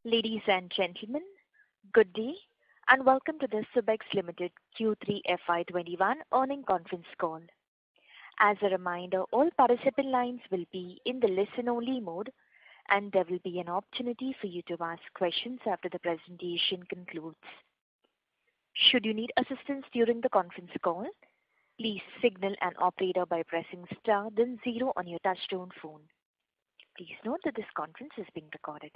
Ladies and gentlemen, good day, and welcome to the Subex Limited Q3 FY21 earnings conference call. As a reminder, all participant lines will be in the listen-only mode, and there will be an opportunity for you to ask questions after the presentation concludes. Should you need assistance during the conference call, please signal an operator by pressing star then 0 on your touchtone phone. Please note that this conference is being recorded.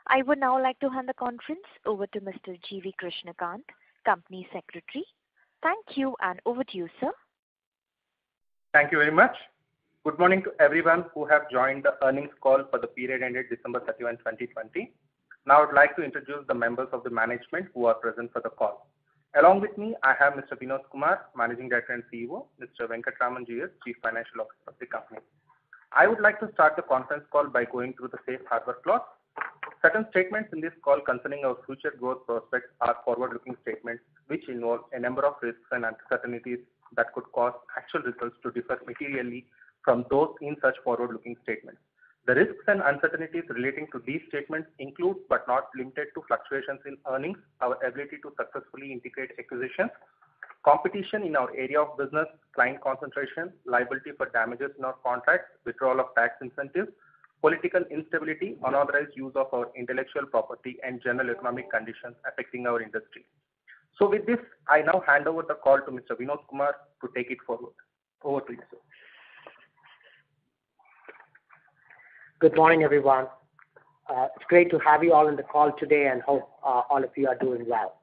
I would now like to hand the conference over to Mr. G.V. Krishnakant, Company Secretary. Thank you, and over to you, sir. Thank you very much. Good morning to everyone who have joined the earnings call for the period ended December 31, 2020. Now I'd like to introduce the members of the management who are present for the call. Along with me, I have Mr. Vinod Kumar, Managing Director and CEO, Mr. Venkatraman GS, Chief Financial Officer of the company. I would like to start the conference call by going through the safe harbor clause. Certain statements in this call concerning our future growth prospects are forward-looking statements which involve a number of risks and uncertainties that could cause actual results to differ materially from those in such forward-looking statements. The risks and uncertainties relating to these statements include but not limited to fluctuations in earnings, our ability to successfully integrate acquisitions, competition in our area of business, client concentration, liability for damages in our contracts, withdrawal of tax incentives, political instability, unauthorized use of our intellectual property, and general economic conditions affecting our industry. So with this, I now hand over the call to Mr. Vinod Kumar to take it forward. Over to you, sir. Good morning, everyone. It's great to have you all on the call today and hope all of you are doing well.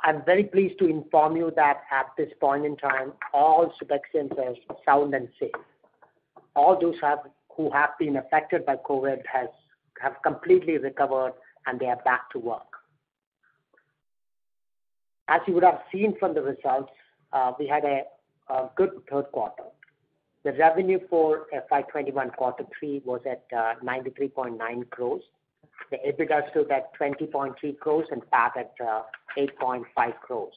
I'm very pleased to inform you that at this point in time, all Subexians are sound and safe. All those who have been affected by COVID have completely recovered and they are back to work. As you would have seen from the results, we had a good third quarter. The revenue for FY21 quarter 3 was at 93.9 crores. The EBITDA stood at 20.3 crores and PAT at 8.5 crores.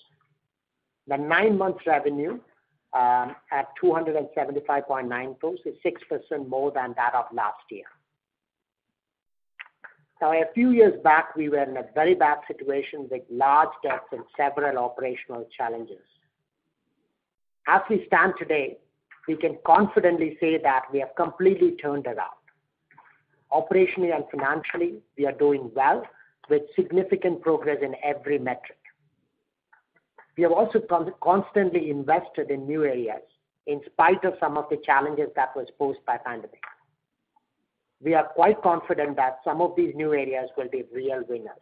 The 9 months revenue at 275.9 crores is 6% more than that of last year. Now, a few years back, we were in a very bad situation with large debts and several operational challenges. As we stand today, we can confidently say that we have completely turned around. Operationally and financially, we are doing well with significant progress in every metric. We have also constantly invested in new areas in spite of some of the challenges that was posed by pandemic. We are quite confident that some of these new areas will be real winners.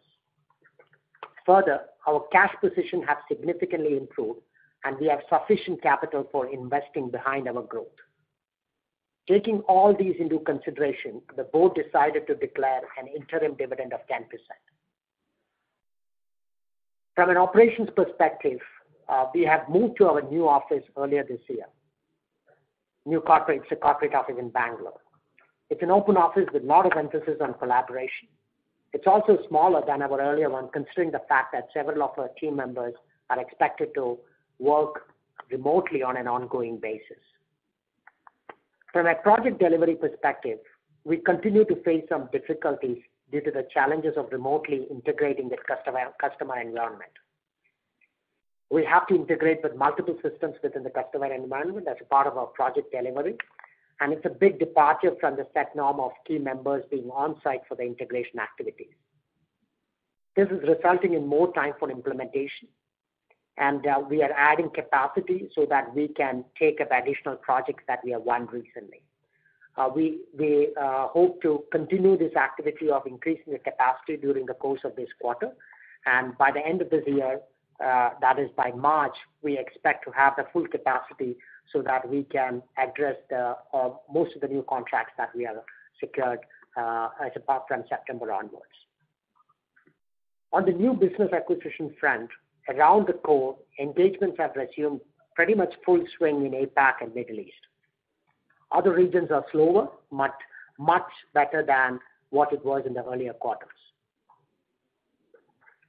Further, our cash position has significantly improved and we have sufficient capital for investing behind our growth. Taking all these into consideration, the board decided to declare an interim dividend of 10%. From an operations perspective, we have moved to our new office earlier this year. It's a corporate office in Bangalore. It's an open office with a lot of emphasis on collaboration. It's also smaller than our earlier one, considering the fact that several of our team members are expected to work remotely on an ongoing basis. From a project delivery perspective, we continue to face some difficulties due to the challenges of remotely integrating the customer environment. We have to integrate with multiple systems within the customer environment as a part of our project delivery, and it's a big departure from the set norm of key members being on-site for the integration activities. This is resulting in more time for implementation, and we are adding capacity so that we can take up additional projects that we have won recently. We hope to continue this activity of increasing the capacity during the course of this quarter, and by the end of this year, that is by March, we expect to have the full capacity so that we can address most of the new contracts that we have secured as apart from September onwards. On the new business acquisition front, around the core, engagements have resumed pretty much full swing in APAC and Middle East. Other regions are slower, but much better than what it was in the earlier quarters.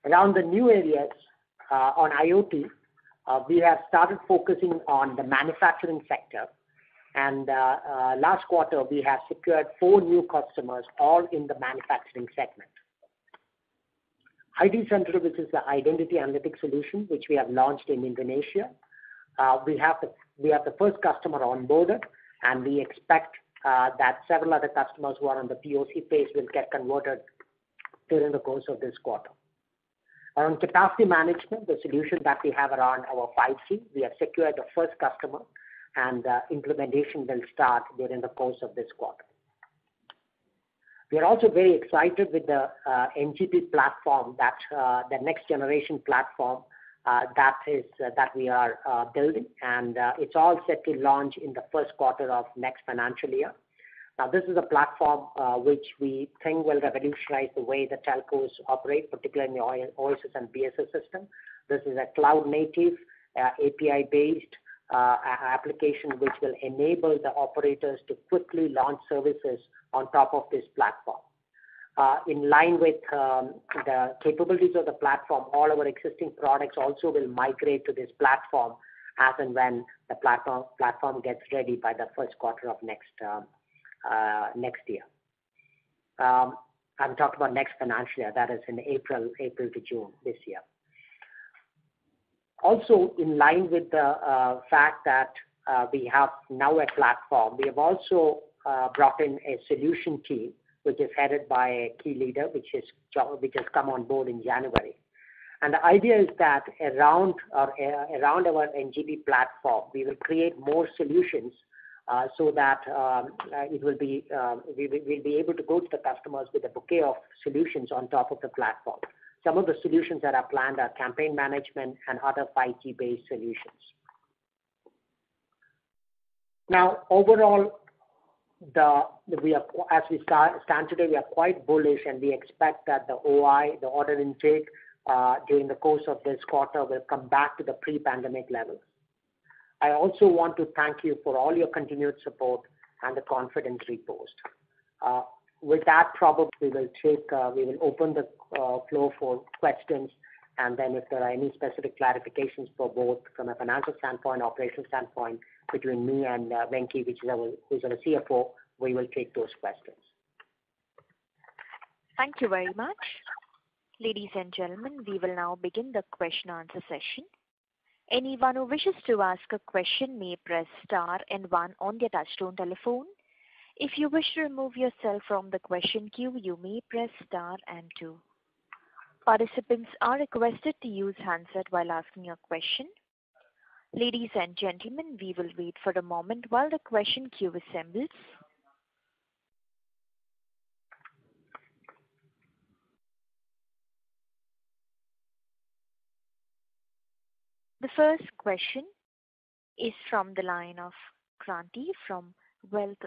Around the new areas on IoT, we have started focusing on the manufacturing sector And last quarter, we have secured 4 new customers, all in the manufacturing segment. ID Center, which is the identity analytics solution, which we have launched in Indonesia. We have the first customer onboarded, and we expect that several other customers who are on the POC phase will get converted during the course of this quarter. Around capacity management, the solution that we have around our 5G, we have secured the first customer, and implementation will start during the course of this quarter. We are also very excited with the NGP platform, that the next generation platform that we are building, and it's all set to launch in the first quarter of next financial year. Now, this is a platform which we think will revolutionize the way the telcos operate, particularly in the OSS and BSS system. This is a cloud-native, API-based application which will enable the operators to quickly launch services on top of this platform. In line with the capabilities of the platform, all our existing products also will migrate to this platform as and when the platform gets ready by the first quarter of next year. I'm talking about next financial year, that is in April to June this year. Also, in line with the fact that we have now a platform, we have also brought in a solution team, which is headed by a key leader, which has come on board in January. And the idea is that around our NGP platform, we will create more solutions so that we'll be able to go to the customers with a bouquet of solutions on top of the platform. Some of the solutions that are planned are campaign management and other 5G-based solutions. Now, overall, as we stand today, we are quite bullish, and we expect that the OI, the order intake, during the course of this quarter will come back to the pre-pandemic levels. I also want to thank you for all your continued support and the confidence reposed. With that, probably we will open the floor for questions, and then if there are any specific clarifications for both from a financial standpoint, operational standpoint, between me and Venki, who's our CFO, we will take those questions. Thank you very much. Ladies and gentlemen, we will now begin the question answer session. Anyone who wishes to ask a question may press star and 1 on their touchtone telephone. If you wish to remove yourself from the question queue, you may press star and 2. Participants are requested to use handset while asking a question. Ladies and gentlemen, we will wait for a moment while the question queue assembles. The first question is from the line of Kranti from Wealth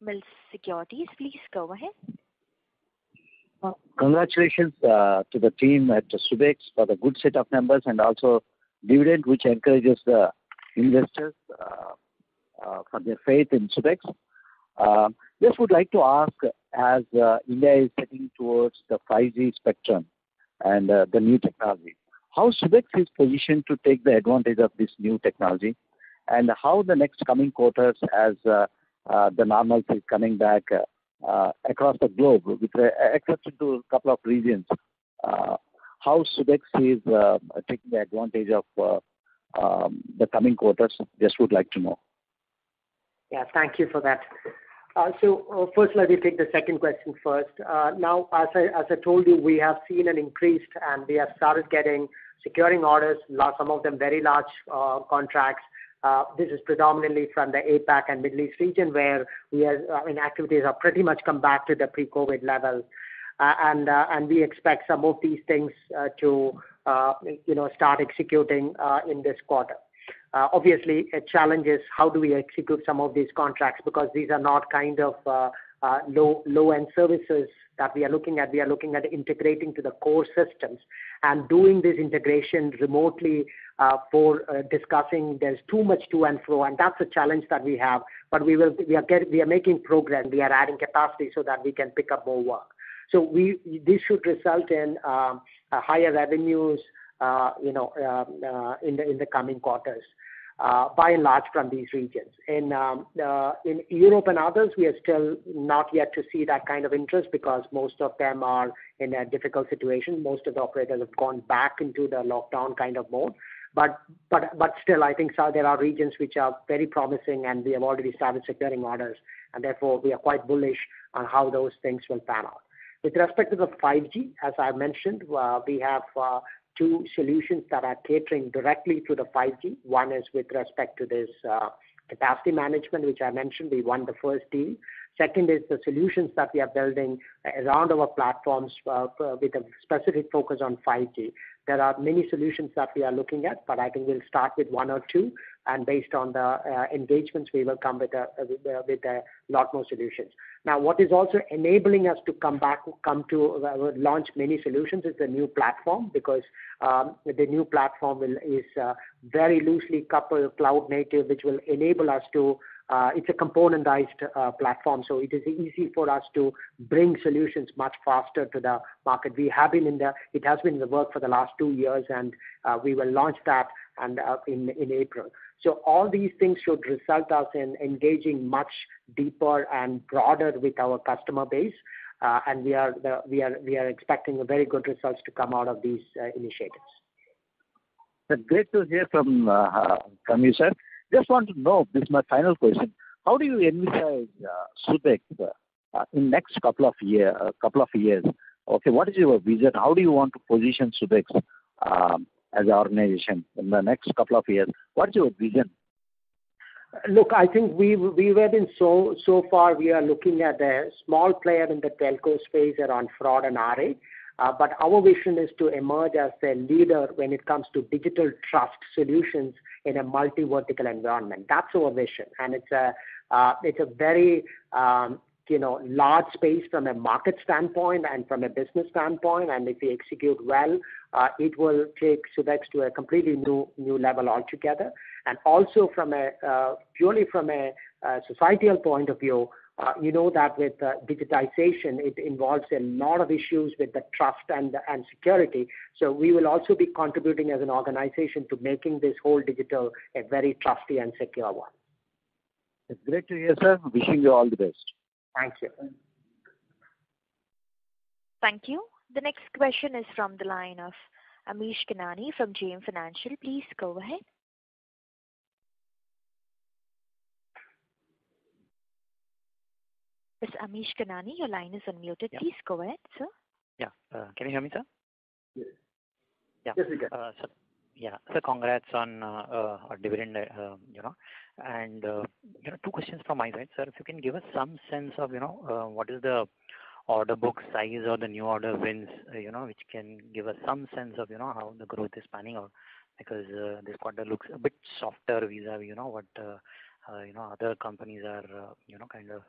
Mills Securities. Please go ahead. Congratulations to the team at Subex for the good set of numbers and also dividend, which encourages the investors for their faith in Subex. Just would like to ask, as India is heading towards the 5G spectrum and the new technology, how Subex is positioned to take the advantage of this new technology, and how the next coming quarters, as the normalcy is coming back across the globe, with exception to a couple of regions, how Subex is taking the advantage of the coming quarters? Just would like to know. Yeah, thank you for that. So first, let me take the second question first. Now, as I told you, we have seen an increase, and we have started securing orders, some of them very large contracts. This is predominantly from the APAC and Middle East region, where activities are pretty much come back to the pre-COVID levels. And we expect some of these things to start executing in this quarter. Obviously, a challenge is how do we execute some of these contracts, because these are not kind of low-end services that we are looking at. We are looking at integrating to the core systems and doing this integration remotely for discussing. There's too much to and fro, and that's a challenge that we have. But we are making progress. We are adding capacity so that we can pick up more work. So this should result in higher revenues, in the coming quarters. by and large from these regions. In Europe and others, we are still not yet to see that kind of interest because most of them are in a difficult situation. Most of the operators have gone back into the lockdown kind of mode. But still, I think there are regions which are very promising, and we have already started securing orders, and therefore we are quite bullish on how those things will pan out. With respect to the 5G, as I mentioned, we have two solutions that are catering directly to the 5G. One is with respect to this capacity management, which I mentioned. We won the first deal. Second is the solutions that we are building around our platforms with a specific focus on 5G. There are many solutions that we are looking at, but I think we'll start with one or two, and based on the engagements, we will come with a lot more solutions. Now, what is also enabling us to launch many solutions is the new platform, because the new platform is very loosely coupled cloud native, which will enable us to it's a componentized platform, so it is easy for us to bring solutions much faster to the market. It has been in the work for the last 2 years, and we will launch that in April. So all these things should result us in engaging much deeper and broader with our customer base, and we are expecting very good results to come out of these initiatives. That's great to hear from you, sir. Just want to know, this is my final question, how do you envisage Subex in next couple of years? Okay, what is your vision? How do you want to position Subex as an organization in the next couple of years? What's your vision? Look, I think we were in so far we are looking at a small player in the telco space around fraud and RA. But our vision is to emerge as a leader when it comes to digital trust solutions in a multi-vertical environment. That's our vision, and it's a very large space from a market standpoint and from a business standpoint. And if we execute well, it will take Subex to a completely new level altogether. And also purely from a societal point of view. You know that with digitization, it involves a lot of issues with the trust and security. So we will also be contributing as an organization to making this whole digital a very trusty and secure one. It's great to hear, sir. Wishing you all the best. Thank you. Thank you. The next question is from the line of Amish Kanani from JM Financial. Please go ahead. Ms. Amish Kanani, your line is unmuted. Yeah. Please go ahead, sir. Yeah. Can you hear me, sir? Yes. Yeah. Yes, we can. So congrats on a dividend, and two questions from my side, sir. If you can give us some sense of, what is the order book size or the new order wins, which can give us some sense of, how the growth is panning out, because this quarter looks a bit softer vis-a-vis, what other companies are, kind of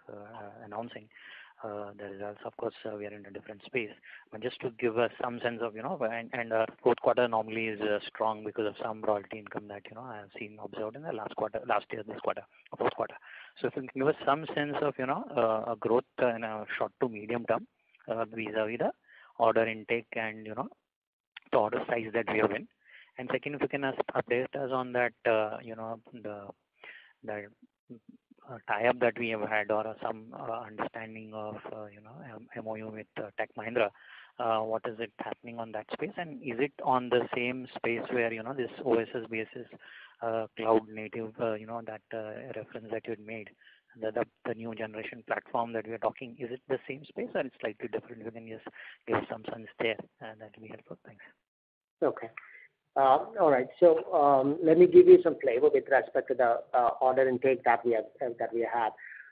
announcing the results. Of course, we are in a different space, but just to give us some sense of, and our fourth quarter normally is strong because of some royalty income that, I have seen observed in the last year, this quarter, fourth quarter. So if you can give us some sense of, a growth in a short to medium term vis-a-vis the order intake and, the order size that we have in. And second, if you can update us on that, the tie-up that we have had, or some understanding of MOU with Tech Mahindra. What is it happening on that space, and is it on the same space where this OSS basis cloud native that reference that you had made, the new generation platform that we are talking, is it the same space or it's slightly different? You can just give some sense there, and that will be helpful. Thanks. Okay. All right. So let me give you some flavor with respect to the order intake that we had.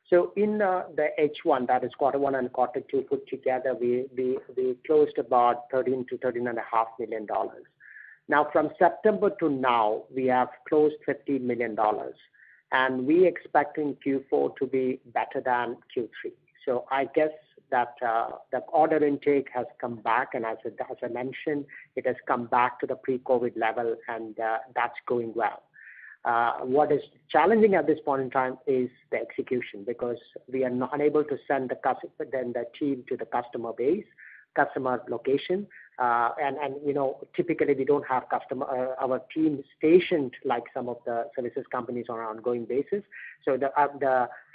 So in the H1, that is quarter one and quarter two put together, we closed about $13 to $13.5 million. Now from September to now, we have closed $15 million, and we expect in Q4 to be better than Q3. So I guess that the order intake has come back, and as I mentioned, it has come back to the pre-COVID level, and that's going well. What is challenging at this point in time is the execution, because we are not unable to send the team to the customer base, customer location. Typically we don't have our team stationed like some of the services companies on an ongoing basis. So the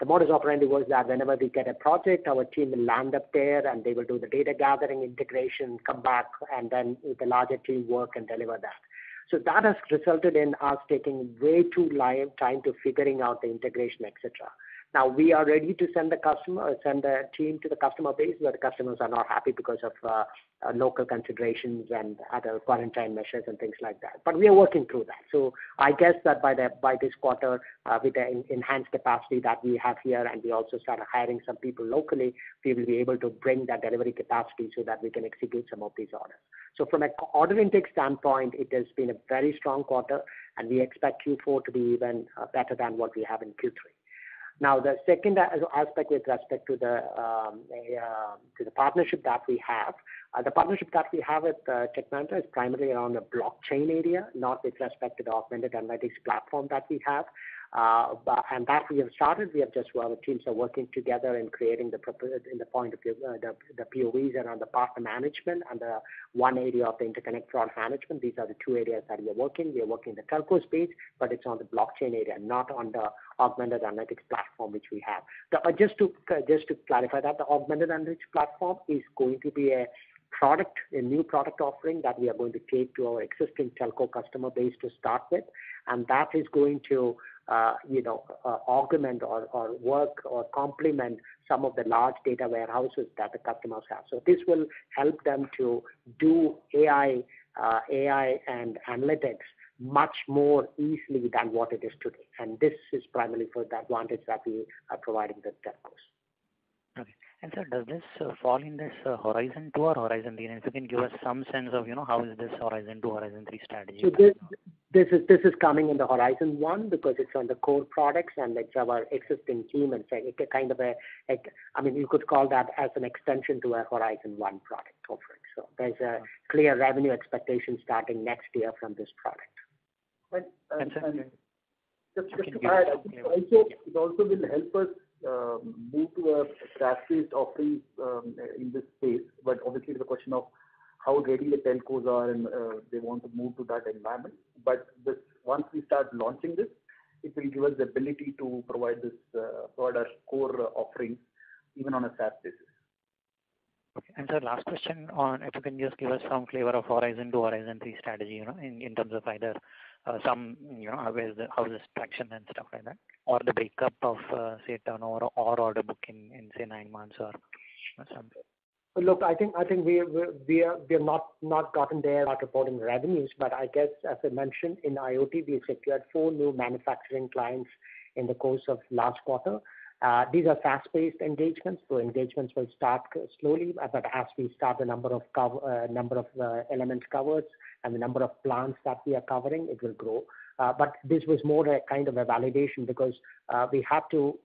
modus operandi was that whenever we get a project, our team will land up there and they will do the data gathering, integration, come back, and then the larger team work and deliver that. So that has resulted in us taking way too long time to figuring out the integration, etc. Now we are ready to send the team to the customer base, where the customers are not happy because of local considerations and other quarantine measures and things like that. But we are working through that. So I guess that by this quarter, with the enhanced capacity that we have here, and we also started hiring some people locally, we will be able to bring that delivery capacity so that we can execute some of these orders. So from an order intake standpoint, it has been a very strong quarter, and we expect Q4 to be even better than what we have in Q3. Now, the second aspect with respect to the partnership that we have, the partnership that we have with Tech Mahindra is primarily around the blockchain area, not with respect to the augmented analytics platform that we have. And that we have started. Our teams are working together in creating the point of view, the POVs around the partner management and the one area of the interconnect fraud management. These are the two areas that we are working. We are working in the telco space, but it's on the blockchain area, not on the augmented analytics platform which we have. Just to clarify that, the augmented analytics platform is going to be a new product offering that we are going to take to our existing telco customer base to start with, and that is going to augment or work or complement some of the large data warehouses that the customers have. So this will help them to do AI and analytics much more easily than what it is today. And this is primarily for the advantage that we are providing the telcos. Okay. And sir, does this fall in this Horizon 2 or Horizon 3? And if you can give us some sense of, how is this Horizon 2, Horizon 3 strategy? So this is coming in the Horizon 1 because it's on the core products and it's our existing team, and it's a kind of you could call that as an extension to a Horizon 1 product offering. So there's a clear revenue expectation starting next year from this product. Just to add, I think it also will help us move to a SaaS-based offering in this space. But obviously, the question of how ready the telcos are and they want to move to that environment. But once we start launching this, it will give us the ability to provide our core offerings even on a SaaS basis. Okay. And sir, last question on if you can just give us some flavor of Horizon 2, Horizon 3 strategy, in terms of either some, how is this traction and stuff like that, or the breakup of, say, turnover or order book in say 9 months or something. Look, I think we have not gotten there at reporting revenues, but I guess as I mentioned in IoT, we secured 4 new manufacturing clients in the course of last quarter. These are SaaS-based engagements, so engagements will start slowly, but as we start the number of elements covered and the number of plants that we are covering, it will grow. But this was more a kind of a validation because we had to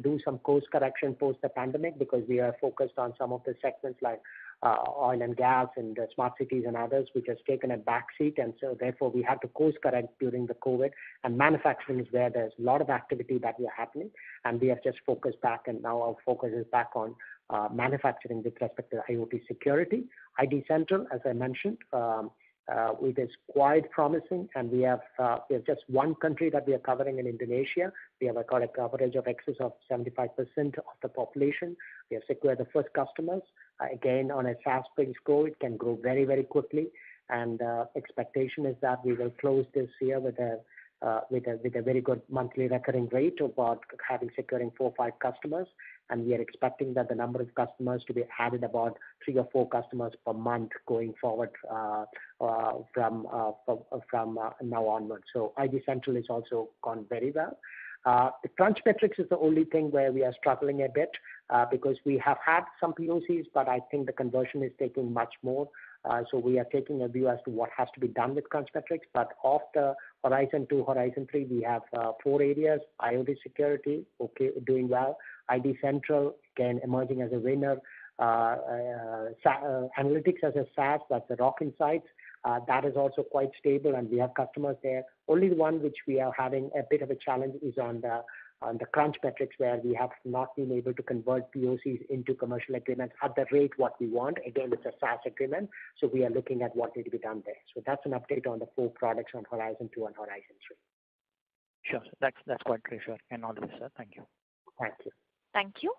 do some course correction post the pandemic because we are focused on some of the segments like oil and gas and smart cities and others, which has taken a back seat, and so therefore we had to course correct during the COVID. And manufacturing is where there's a lot of activity that is happening, and we have just focused back, and now our focus is back on manufacturing with respect to IoT security. ID Central, as I mentioned, it is quite promising, and we have just one country that we are covering in Indonesia. We have a coverage of excess of 75% of the population. We have secured the first customers. Again, on a SaaS-based go, it can grow very, very quickly. And expectation is that we will close this year with a very good monthly recurring rate of about securing 4 or 5 customers. And we are expecting that the number of customers to be added about 3 or 4 customers per month going forward from now onwards. So ID Central has also gone very well. The Crunchmetrics is the only thing where we are struggling a bit because we have had some POCs, but I think the conversion is taking much more. So we are taking a view as to what has to be done with Crunchmetrics. But of the Horizon 2, Horizon 3, we have 4 areas. IoT security, okay, doing well. ID Central, again, emerging as a winner. Analytics as a SaaS, that's the Rock Insights. That is also quite stable, and we have customers there. Only the one which we are having a bit of a challenge is on the on the crunch metrics where we have not been able to convert POCs into commercial agreements at the rate what we want. Again, it's a SaaS agreement, so we are looking at what need to be done there. So that's an update on the 4 products on Horizon 2 and Horizon 3. Sure. That's quite reassuring. And all the best, sir. Thank you. Thank you. Thank you.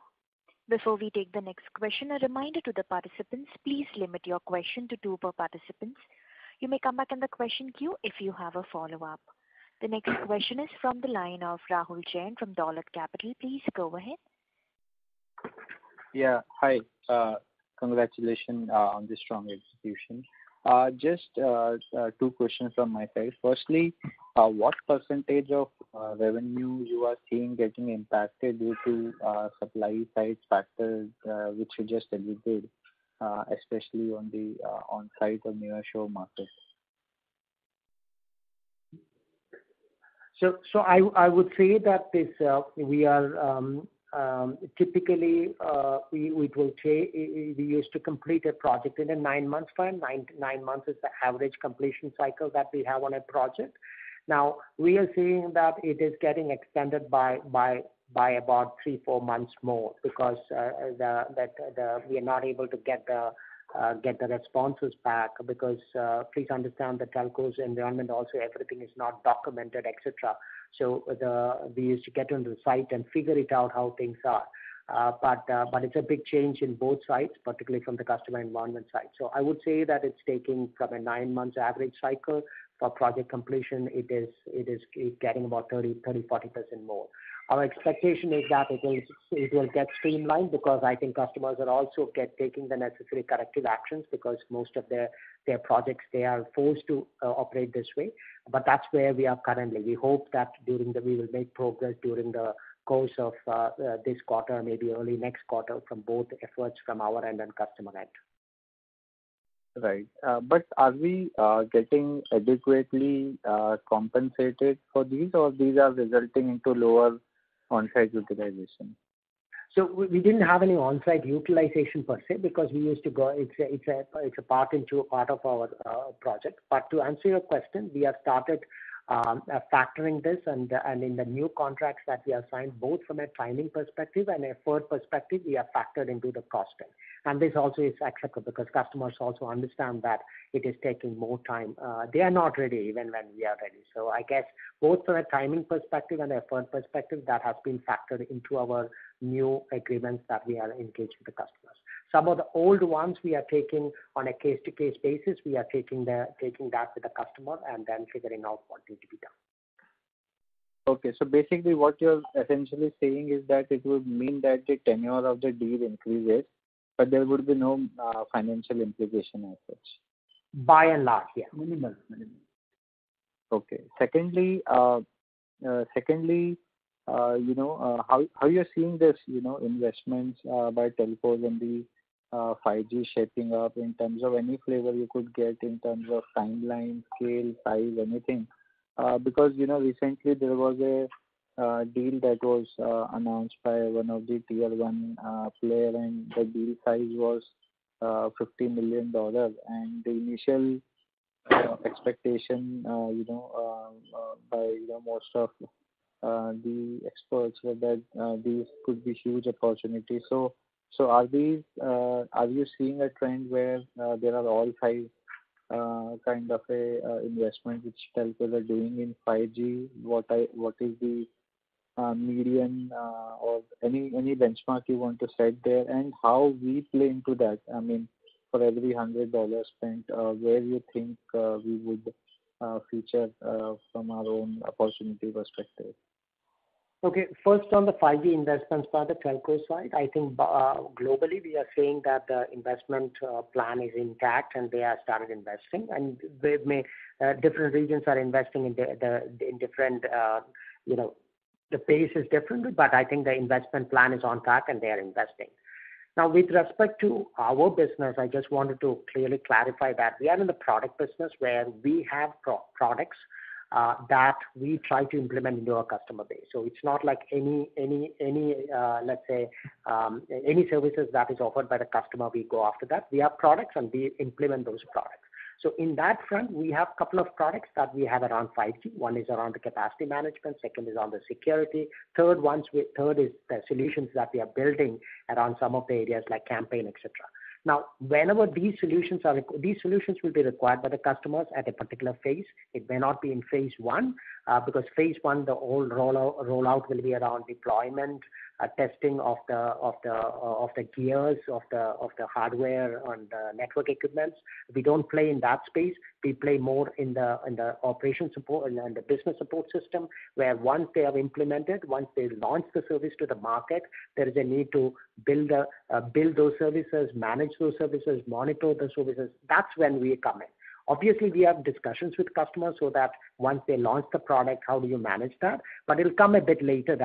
Before we take the next question, a reminder to the participants, please limit your question to 2 per participant. You may come back in the question queue if you have a follow-up. The next question is from the line of Rahul Jain from Dolat Capital. Please go ahead. Yeah. Hi. Congratulations on the strong execution. Just 2 questions from my side. Firstly, what percentage of revenue you are seeing getting impacted due to supply side factors, which you just alluded, especially on the on-site or nearshore market? So I would say that this we are typically we used to complete a project in a 9 months time. 9 months is the average completion cycle that we have on a project. Now we are seeing that it is getting extended by about 3-4 months more because we are not able to get the responses back because please understand the telcos environment also everything is not documented, etc. So we used to get on the site and figure it out how things are. But it's a big change in both sides, particularly from the customer environment side. So I would say that it's taking from a 9 months average cycle for project completion. It is getting about 30-40% more. Our expectation is that it will get streamlined because I think customers are also taking the necessary corrective actions because most of their projects they are forced to operate this way. But that's where we are currently. We hope that we will make progress during the course of this quarter, maybe early next quarter, from both efforts from our end and customer end. Right. But are we getting adequately compensated for these, or these are resulting into lower on-site utilization? So we didn't have any on-site utilization per se because we used to go. It's a part of our project. But to answer your question, we have started factoring this, and in the new contracts that we have signed, both from a timing perspective and effort perspective, we have factored into the costing. And this also is acceptable because customers also understand that it is taking more time. They are not ready even when we are ready. So I guess both from a timing perspective and effort perspective, that has been factored into our new agreements that we are engaged with the customers. Some of the old ones we are taking on a case-to-case basis. We are taking that with the customer and then figuring out what needs to be done. Okay, so basically what you're essentially saying is that it would mean that the tenure of the deal increases, but there would be no financial implication as such. By and large, yeah. Minimal. Okay. Secondly, how you're seeing this, investments by telcos and the 5G shaping up in terms of any flavor you could get in terms of timeline, scale, size, anything. Because, recently there was a deal that was announced by one of the tier 1 player, and the deal size was $50 million, and the initial expectation, by most of the experts were that these could be huge opportunities. So are you seeing a trend where there are all size kind of a investment which telcos are doing in 5G? What is the median or any benchmark you want to set there, and how we play into that? I mean, for every $100 spent, where you think we would feature from our own opportunity perspective? Okay, first on the 5G investments by the telco side, I think globally we are saying that the investment plan is intact and they have started investing, and they different regions are investing in different, the pace is different, but I think the investment plan is on track and they are investing. Now, with respect to our business, I just wanted to clearly clarify that we are in the product business where we have products that we try to implement into our customer base. So it's not like any let's say any services that is offered by the customer, we go after that. We have products and we implement those products. So in that front, we have a couple of products that we have around 5G. One is around the capacity management. Second is on the security. Third is the solutions that we are building around some of the areas like campaign, etc. Now, whenever these solutions will be required by the customers at a particular phase. It may not be in phase one, because phase one, the whole rollout will be around deployment, testing of the gears, of the hardware and network equipments. We don't play in that space. We play more in the operation support and the business support system, where once they have implemented, once they launch the service to the market, there is a need to build those services, manage those services, monitor the services. That's when we come in. Obviously, we have discussions with customers so that once they launch the product, how do you manage that? But it'll come a bit later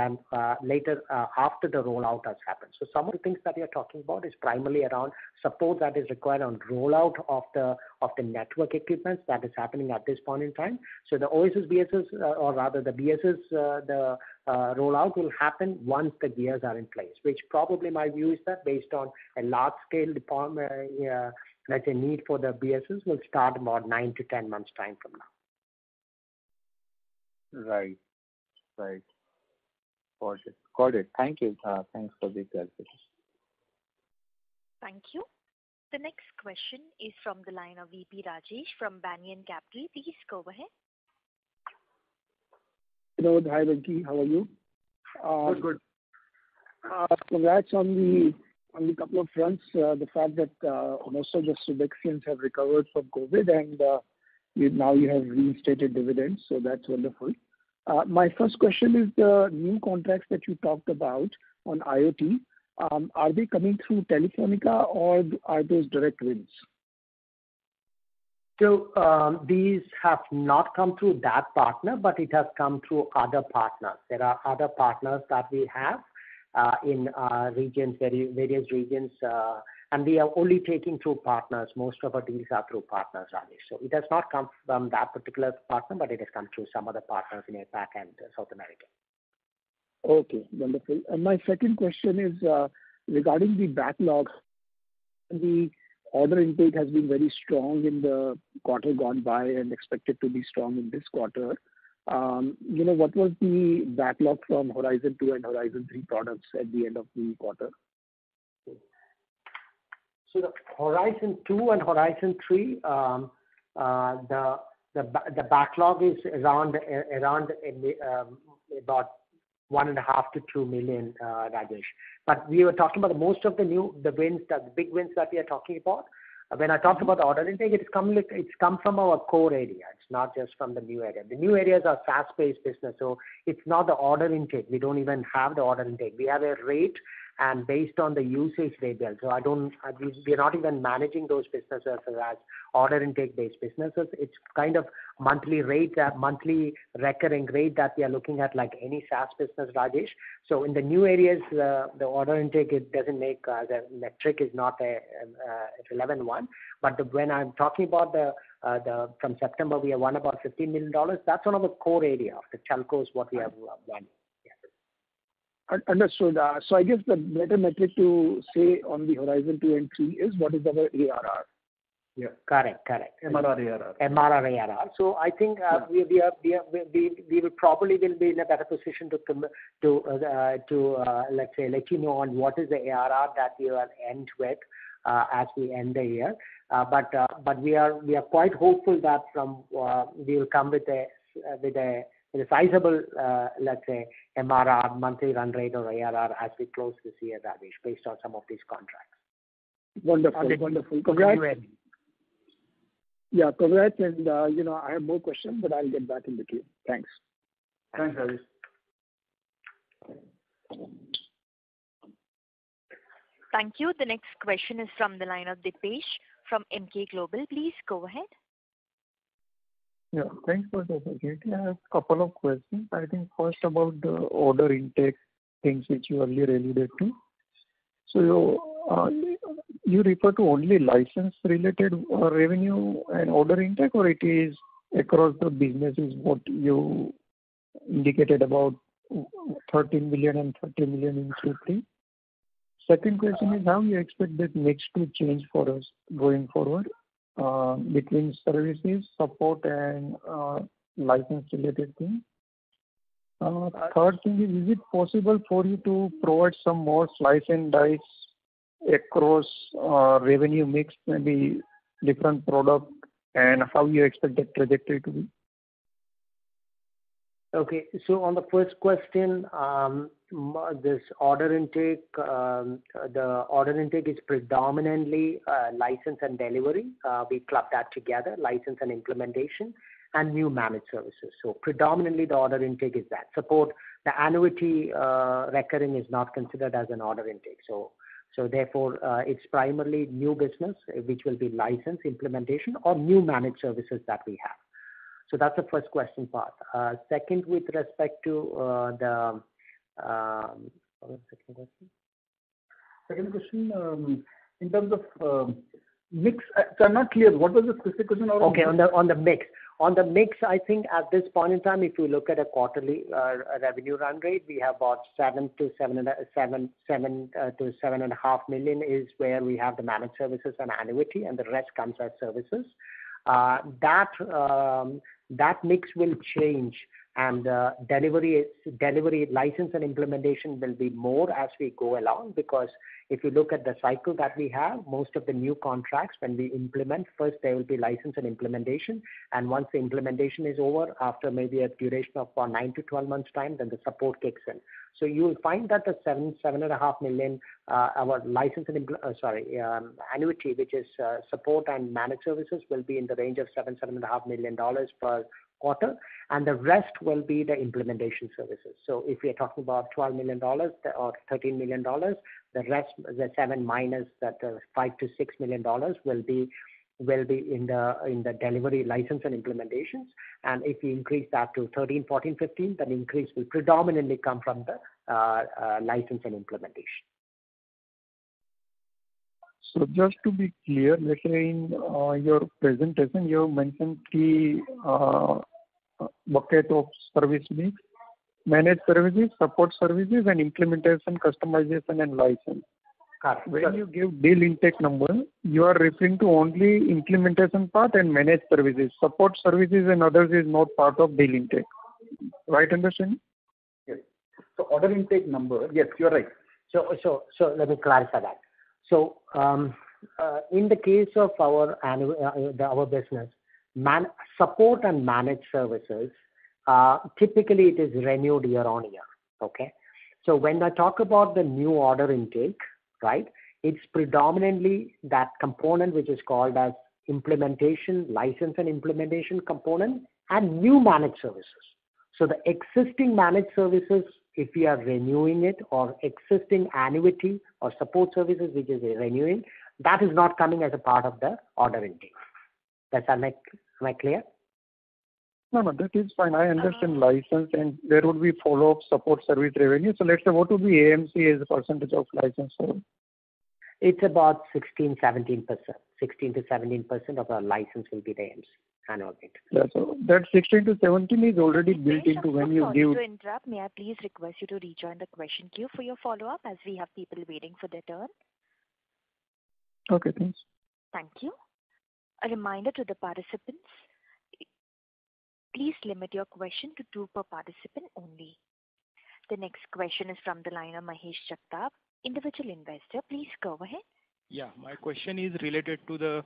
after the rollout has happened. So some of the things that we are talking about is primarily around support that is required on rollout of the network equipment that is happening at this point in time. So the OSS BSS, or rather the BSS, rollout will happen once the gears are in place, which probably my view is that based on a large scale deployment, let's say need for the BSS will start about 9 to 10 months time from now. Right. Got it. Thank you. Thanks for the clarification. Thank you. The next question is from the line of VP Rajesh from Banyan Capital. Please go ahead. Hello, hi Venki, how are you? Good. Congrats on the couple of fronts. The fact that most of the Subexians have recovered from COVID and now you have reinstated dividends, so that's wonderful. My first question is the new contracts that you talked about on IoT. Are they coming through Telefonica or are those direct wins? So these have not come through that partner, but it has come through other partners. There are other partners that we have in regions, various regions, and we are only taking through partners. Most of our deals are through partners, Rajesh. So it has not come from that particular partner, but it has come through some other partners in APAC and South America. Okay, wonderful. And my second question is regarding the backlog. The order intake has been very strong in the quarter gone by and expected to be strong in this quarter. What was the backlog from Horizon 2 and Horizon 3 products at the end of the quarter? So the Horizon 2 and Horizon 3, the backlog is around about 1.5 to 2 million, Rajesh. But we were talking about most of the wins, the big wins that we are talking about. When I talked about the order intake, it's come from our core area. It's not just from the new area. The new areas are SaaS-based business, so it's not the order intake. We don't even have the order intake. We have a rate, and based on the usage they build. So we're not even managing those businesses as order intake based businesses. It's kind of monthly rate, monthly recurring rate that we are looking at like any SaaS business, Rajesh. So in the new areas, the order intake, it doesn't make the metric is not a relevant one. But when I'm talking about from September, we have won about $15 million. That's one of the core area of the telcos what we have won. Understood. So I guess the better metric to say on the Horizon 2 and 3 is what is our ARR? Yeah, correct. MRR. ARR. So I think we will probably be in a better position to let's say let you know on what is the ARR that we will end with as we end the year. But we are quite hopeful that we will come with a sizable, let's say, MRR, monthly run rate or ARR as we close this year, Rajesh, based on some of these contracts. Wonderful. Congrats. Yeah, congrats. And, I have more questions, but I'll get back in the queue. Thanks. Thanks, Rajesh. Thank you. The next question is from the line of Dipesh from Emkay Global. Please go ahead. Yeah, thanks for the opportunity. I have a couple of questions. I think first about the order intake things which you earlier alluded to. So you refer to only license-related revenue and order intake, or it is across the businesses what you indicated about 13 million and 30 million in Q3? Second question is how you expect that mix to change for us going forward? between services, support, and license-related things? Third thing is it possible for you to provide some more slice and dice across revenue mix, maybe different product, and how you expect that trajectory to be? Okay. So on the first question, this order intake, the order intake is predominantly license and delivery. We club that together, license and implementation, and new managed services. So predominantly the order intake is that. Support, the annuity recurring is not considered as an order intake. So therefore, it's primarily new business, which will be license, implementation, or new managed services that we have. So that's the first question part. Second, with respect to what was the second question? Second question, in terms of mix, so I'm not clear. What was the specific question? Okay, on the mix. On the mix, I think at this point in time, if you look at a quarterly revenue run rate, we have about 7 to 7.5 million is where we have the managed services and annuity, and the rest comes as services. That mix will change, and delivery license and implementation will be more as we go along, because if you look at the cycle that we have, most of the new contracts, when we implement, first there will be license and implementation, and once the implementation is over, after maybe a duration of 9 to 12 months time, then the support kicks in. So you will find that the 7.5 million, our license and annuity, which is support and managed services, will be in the range of $7.5 million per quarter, and the rest will be the implementation services. So if we are talking about $12 million or $13 million, the rest, the 7 minus that $5 to $6 million will be in the delivery license and implementations. And if we increase that to 13, 14, 15, then increase will predominantly come from the license and implementation. So just to be clear, let's say in your presentation, you mentioned 3 bucket of service mix: managed services, support services, and implementation, customization, and license. Correct. When you give deal intake number, you are referring to only implementation part and managed services. Support services and others is not part of deal intake. Right understanding? Yes. So order intake number, yes, you're right. So let me clarify that. So in the case of our business, support and managed services, typically it is renewed year on year. Okay. So when I talk about the new order intake, right, it's predominantly that component which is called as implementation, license and implementation component, and new managed services. So the existing managed services, if we are renewing it, or existing annuity or support services which is renewing, that is not coming as a part of the order intake. Am I clear? No, that is fine. I understand license, and there would be follow-up support service revenue. So let's say what would be AMC as a percentage of license? It's about 16-17%. 16 to 17% of our license will be the AMC annual rate. Yeah, so that 16 to 17 is already built into when you give. Sorry to interrupt. May I please request you to rejoin the question queue for your follow-up, as we have people waiting for their turn. Okay, thanks. Thank you. A reminder to the participants, please limit your question to 2 per participant only. The next question is from the line of Mahesh Jagtap, individual investor. Please go ahead. Yeah, my question is related to the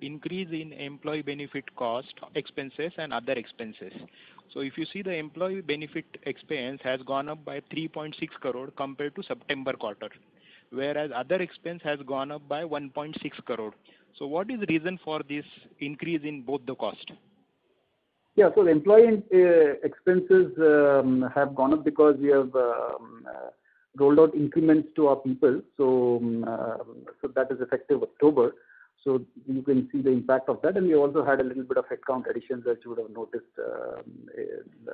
increase in employee benefit cost, expenses, and other expenses. So if you see, the employee benefit expense has gone up by 3.6 crore compared to September quarter, whereas other expense has gone up by 1.6 crore. So what is the reason for this increase in both the cost? Yeah, so the employee expenses have gone up because we have rolled out increments to our people. So that is effective October. So you can see the impact of that, and we also had a little bit of headcount additions that you would have noticed.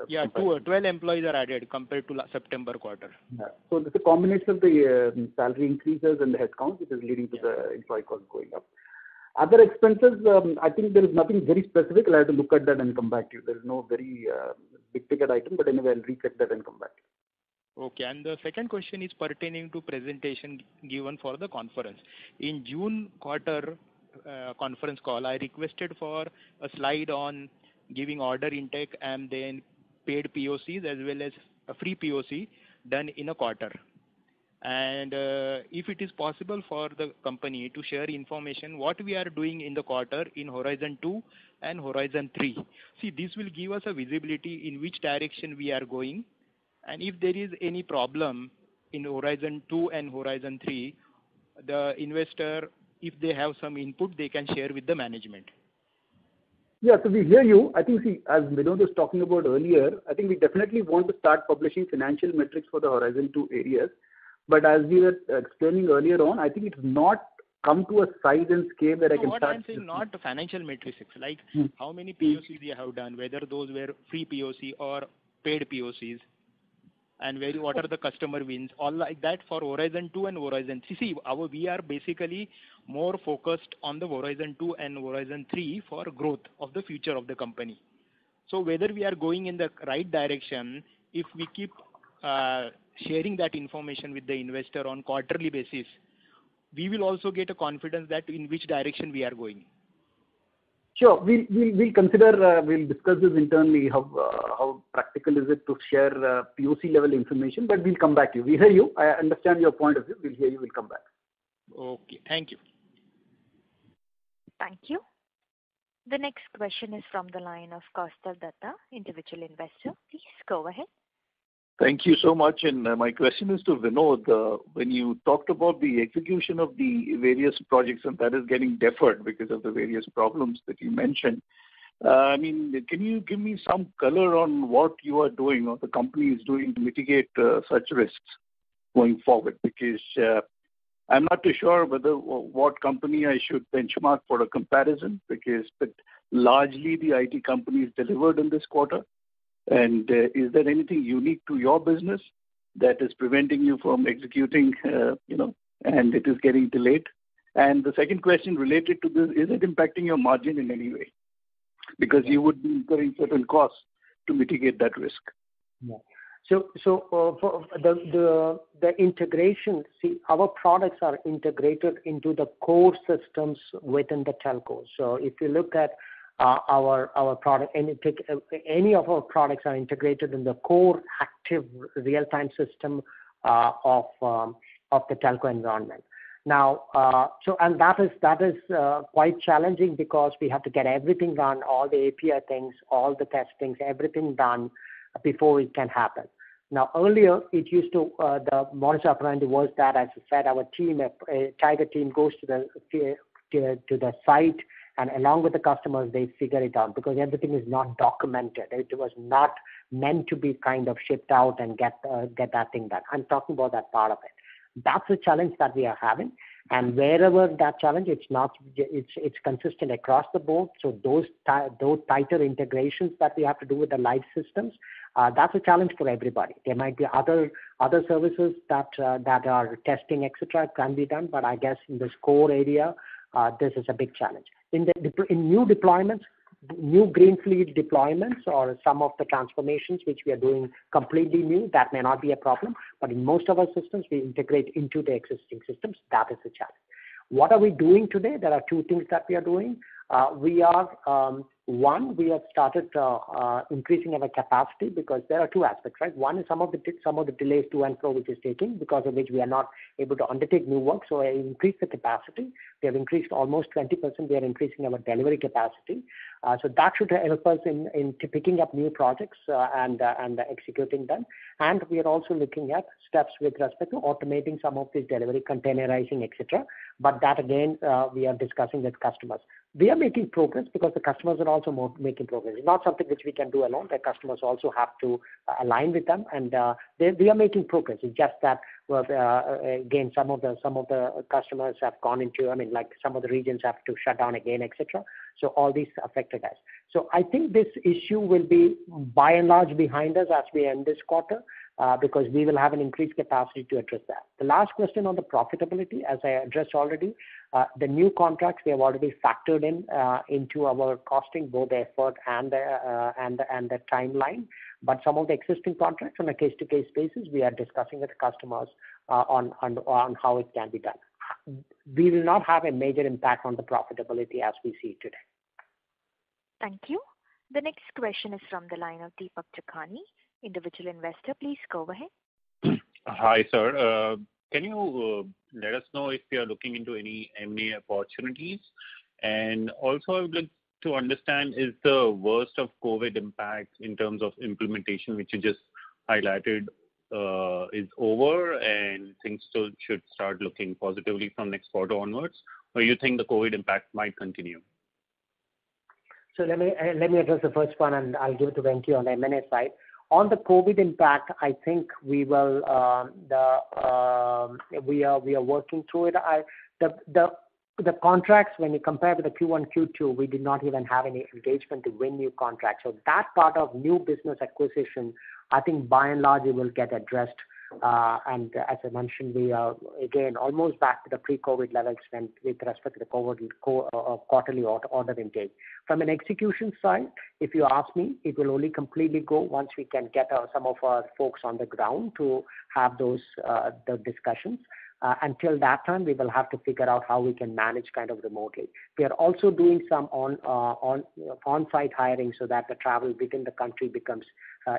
Yeah, 12 employees are added compared to September quarter. Yeah. So it's a combination of the salary increases and the headcount, which is leading to the employee cost going up. Other expenses, I think there is nothing very specific. I'll have to look at that and come back to you. There is no very big ticket item, but anyway, I'll recheck that and come back to you. Okay, and the second question is pertaining to presentation given for the conference. In June quarter, conference call, I requested for a slide on giving order intake and then paid POCs as well as a free POC done in a quarter. And if it is possible for the company to share information what we are doing in the quarter in Horizon 2 and Horizon 3. See, this will give us a visibility in which direction we are going, and if there is any problem in Horizon 2 and Horizon 3, the investor, if they have some input, they can share with the management. Yeah, so we hear you. I think, see, as Vinod was talking about earlier, I think we definitely want to start publishing financial metrics for the Horizon 2 areas. But as we were explaining earlier on, I think it's not come to a size and scale that I can start. I'm saying not financial metrics, like how many POCs you have done, whether those were free POC or paid POCs, and what are the customer wins, all like that for Horizon 2 and Horizon 3. See, we are basically more focused on the Horizon 2 and Horizon 3 for growth of the future of the company. So whether we are going in the right direction, if we keep sharing that information with the investor on quarterly basis, we will also get a confidence that in which direction we are going. Sure, we'll consider, we'll discuss this internally, how practical is it to share POC level information, but we'll come back to you. We hear you. I understand your point of view. We'll hear you. We'll come back. Okay, thank you. Thank you. The next question is from the line of Kaustav Datta, individual investor. Please go ahead. Thank you so much. And my question is to Vinod. When you talked about the execution of the various projects and that is getting deferred because of the various problems that you mentioned, can you give me some color on what you are doing or the company is doing to mitigate such risks going forward? Because I'm not too sure what company I should benchmark for a comparison, but largely the IT companies delivered in this quarter. And is there anything unique to your business that is preventing you from executing, and it is getting delayed? And the second question related to this, is it impacting your margin in any way? Because you would be incurring certain costs to mitigate that risk. Yeah. So for the integration, see, our products are integrated into the core systems within the telco. So if you look at our product, any of our products are integrated in the core active real-time system of the telco environment. Now, and that is quite challenging because we have to get everything done, all the API things, all the testings, everything done before it can happen. Now, earlier, it used to, the modus operandi was that, as I said, our team, Tiger team goes to the site, and along with the customers, they figure it out because everything is not documented. It was not meant to be kind of shipped out and get that thing done. I'm talking about that part of it. That's the challenge that we are having. And wherever that challenge, it's consistent across the board. So those tighter integrations that we have to do with the live systems, that's a challenge for everybody. There might be other services that are testing, etc., can be done, but I guess in this core area, this is a big challenge. In new deployments, new greenfield deployments, or some of the transformations which we are doing completely new, that may not be a problem. But in most of our systems, we integrate into the existing systems. That is the challenge. What are we doing today? There are two things that we are doing. We have started increasing our capacity because there are two aspects, right? One is some of the delays to and fro which is taking, because of which we are not able to undertake new work. So I increased the capacity. We have increased almost 20%. We are increasing our delivery capacity. So that should help us in picking up new projects and executing them. And we are also looking at steps with respect to automating some of this delivery, containerizing, etc. But that again, we are discussing with customers. We are making progress because the customers are also making progress. It's not something which we can do alone. The customers also have to align with them, and we are making progress. It's just that again, some of the customers have gone into, like some of the regions have to shut down again, etc. So all these affected us. So I think this issue will be by and large behind us as we end this quarter. Because we will have an increased capacity to address that. The last question on the profitability, as I addressed already, the new contracts we have already factored into our costing, both the effort and the timeline. But some of the existing contracts on a case-to-case basis, we are discussing with the customers on how it can be done. we will not have a major impact on the profitability as we see today. Thank you. The next question is from the line of Deepak Chakhani, individual investor. Please go ahead. Hi, sir. Can you let us know if you are looking into any M&A opportunities? And also, I would like to understand, is the worst of COVID impact in terms of implementation, which you just highlighted, is over and things still should start looking positively from next quarter onwards? Or you think the COVID impact might continue? So let me address the first one, and I'll give it to Venky on the M&A side. On the COVID impact, I think we will we are working through it. The contracts, when you compare with the Q1, Q2, we did not even have any engagement to win new contracts. So that part of new business acquisition, I think by and large, it will get addressed. And as I mentioned, we are, again, almost back to the pre-COVID levels with respect to the quarterly order intake. From an execution side, if you ask me, it will only completely go once we can get some of our folks on the ground to have those the discussions. Until that time, we will have to figure out how we can manage kind of remotely. We are also doing some on-site hiring so that the travel within the country becomes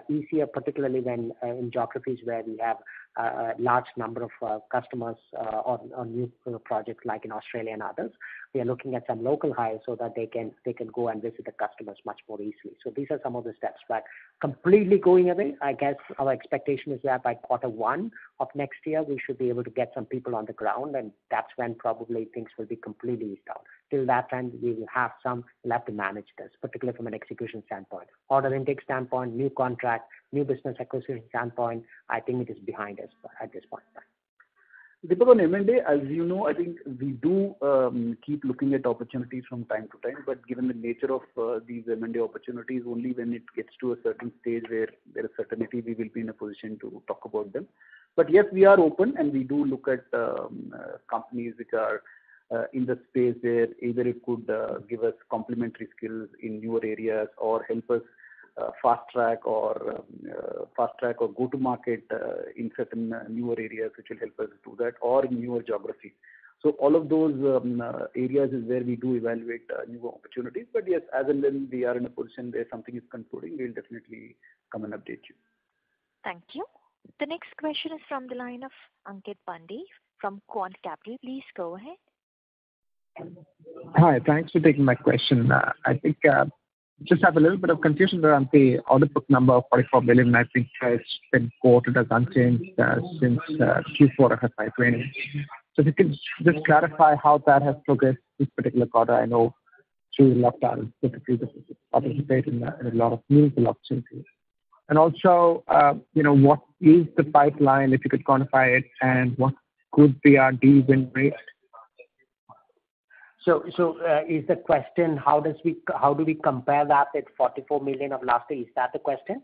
easier, particularly when in geographies where we have a large number of customers on new projects like in Australia and others. We are looking at some local hires so that they can go and visit the customers much more easily. So these are some of the steps. But completely going away, I guess our expectation is that by Q1 of next year, we should be able to get some people on the ground, and that's when probably things will be completely eased out. Till that time, we'll have to manage this, particularly from an execution standpoint. Order intake standpoint, new contract, new business acquisition standpoint, I think it is behind us at this point in time. Deepak, on M&A, as you know, I think we do keep looking at opportunities from time to time, but given the nature of these M&A opportunities, only when it gets to a certain stage where there is certainty, we will be in a position to talk about them. But yes, we are open and we do look at companies which are in the space where either it could give us complementary skills in newer areas or help us fast track or go to market in certain newer areas which will help us do that, or in newer geographies. So all of those areas is where we do evaluate new opportunities. But yes, as and when we are in a position where something is concluding, we'll definitely come and update you. Thank you. The next question is from the line of Ankit Pandey from Quant Capital. Please go ahead. Hi, thanks for taking my question. I think just have a little bit of confusion around the order book number of 44 billion. I think it's been quoted as unchanged since Q4 of FY20. So if you could just clarify how that has progressed this particular quarter. I know through lockdown it's difficult to participate in a lot of meaningful opportunities. And also, what is the pipeline, if you could quantify it, and what could be our deal win rate? So is the question how do we compare that with 44 million of last year? Is that the question?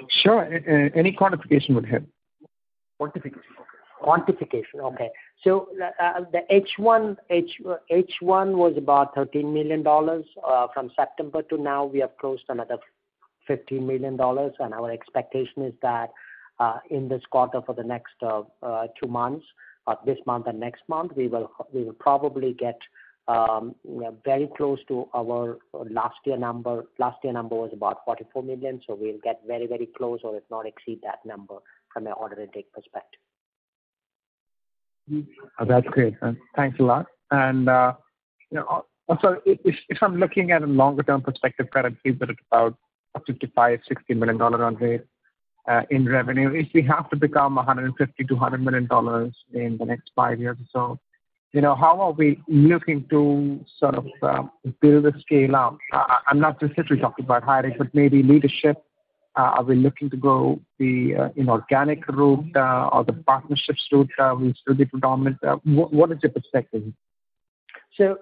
Sure. Any quantification would help. Quantification. Okay. So the H1 was about $13 million. From September to now, we have closed another $15 million, and our expectation is that in this quarter for the next 2 months, this month and next month, we will probably get very close to our last year number. Last year number was about 44 million, so we'll get very, very close, or if not exceed that number from an order intake perspective. That's great. Thanks a lot. And also, if I'm looking at a longer term perspective, currently we're at about a $55-60 million run rate in revenue. If we have to become $150-200 million in the next 5 years or so, how are we looking to sort of build a scale up? I'm not specifically talking about hiring, but maybe leadership. Are we looking to go the inorganic route or the partnerships route? Will still be predominant? What is your perspective? So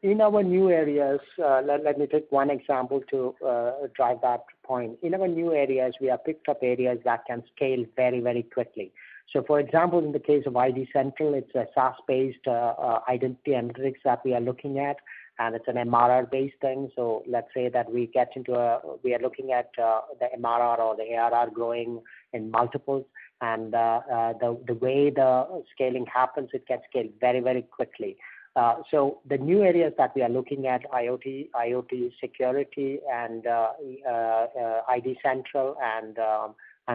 in our new areas, let me take one example to drive that point. In our new areas, we have picked up areas that can scale very, very quickly. So, for example, in the case of ID Central, it's a SaaS-based identity analytics that we are looking at, and it's an MRR-based thing. So let's say that we are looking at the MRR or the ARR growing in multiples. And the way the scaling happens, it gets scaled very, very quickly. So the new areas that we are looking at, IoT security, and ID Central, and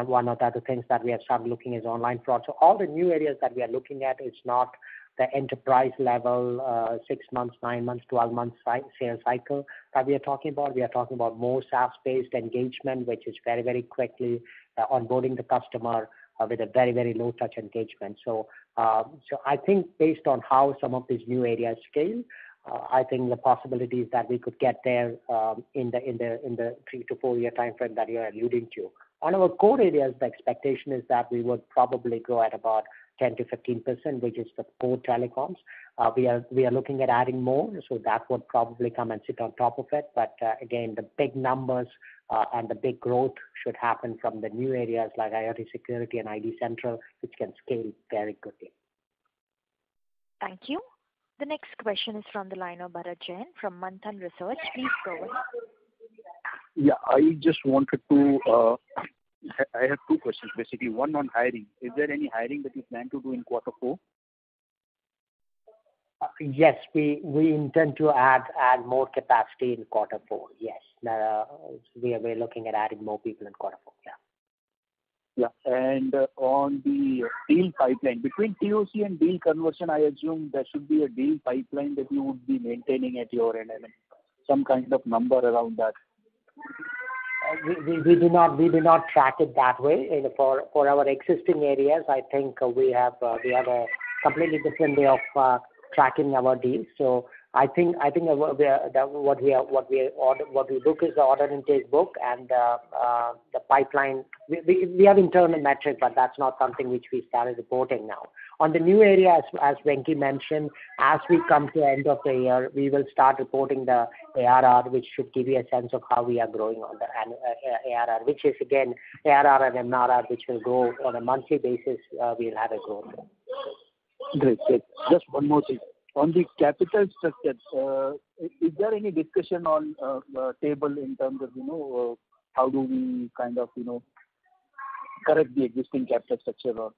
one of the other things that we have started looking is online fraud. So all the new areas that we are looking at is not the enterprise level 6 months, 9 months, 12 months sales cycle that we are talking about. We are talking about more SaaS-based engagement, which is very, very quickly onboarding the customer with a very, very low touch engagement. So I think based on how some of these new areas scale, I think the possibilities that we could get there in the 3 to 4 year time frame that you are alluding to. On our core areas, the expectation is that we would probably grow at about 10 to 15%, which is the core telecoms. We are looking at adding more, so that would probably come and sit on top of it. But again, the big numbers and the big growth should happen from the new areas like IoT security and ID Central, which can scale very quickly. Thank you. The next question is from the line of Bharat Jain from Manthan Research. Please go ahead. Yeah, I just wanted to, I have two questions basically. One on hiring. Is there any hiring that you plan to do in quarter 4? Yes, we intend to add more capacity in quarter 4. Yes, we are looking at adding more people in quarter 4. Yeah, and on the deal pipeline, between POC and deal conversion, I assume there should be a deal pipeline that you would be maintaining at your end. I mean, some kind of number around that. We do not track it that way. For our existing areas, I think we have a completely different way of tracking our deals. So I think what we book is the order intake book, and the pipeline. We have internal metric, but that's not something which we started reporting now. On the new areas, as Venki mentioned, as we come to the end of the year, we will start reporting the ARR, which should give you a sense of how we are growing on the ARR, which is again ARR and MRR, which will grow on a monthly basis. We'll have a growth. Great. Just one more thing. On the capital structure, is there any discussion on table in terms of, how do we kind of, correct the existing capital structure? Or